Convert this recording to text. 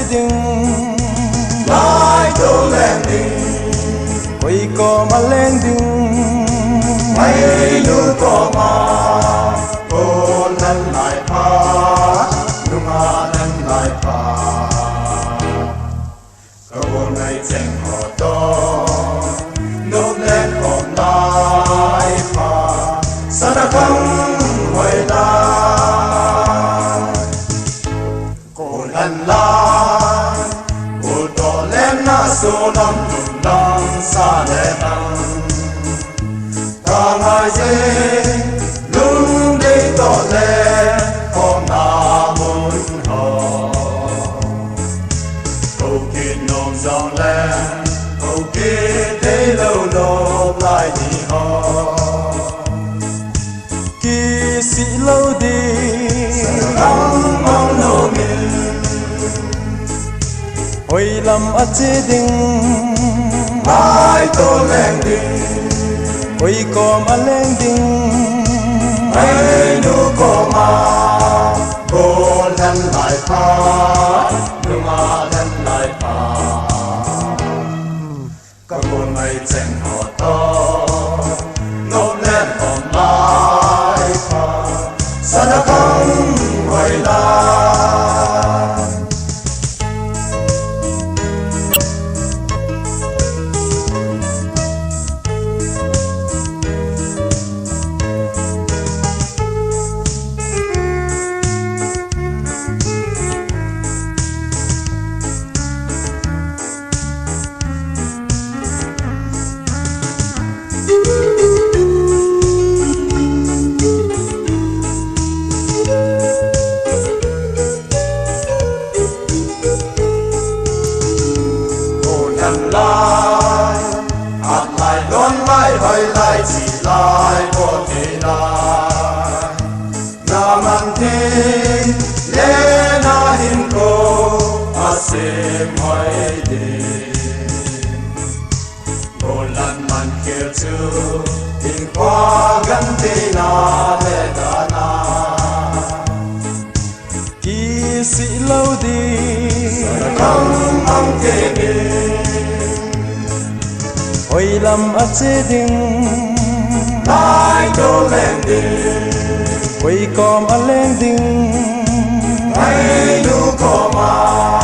ding lai to lên đi quay co mà lên ding mấy lu có mà cô lên lại pha lu mà lên lại pha câu này chẳng họ to nốt lên hôm nay pha sao đã không quay lại cô lần lại cô to lên na số năm lùng năm xa lên năm ta mai dê lung đi to lên hôm na muốn họ câu kia nôm dòng lên câu kia để lâu nôm lại đi họ kỳ sĩ lâu đi không mong nô mình ôi làm ở chế ding mai to lên đi ôi co mà lên ding mấy nu có mà cô lên lại pha nu mà lên lại pha các cô này chẳng họ to nốt lên hôm nay pha sao đã không quay lại lại hạt lại đón lại hơi lại chỉ lại có thể lại nam ăn thiên lẽ na hin cô a xem hỏi đi cô lần man kia chưa hình qua gần thế na lẽ đã na kỳ sĩ lâu đi không mong kề bên ôi làm ở chế ding lai to lên đi quay co mà lên ding mấy lu có mà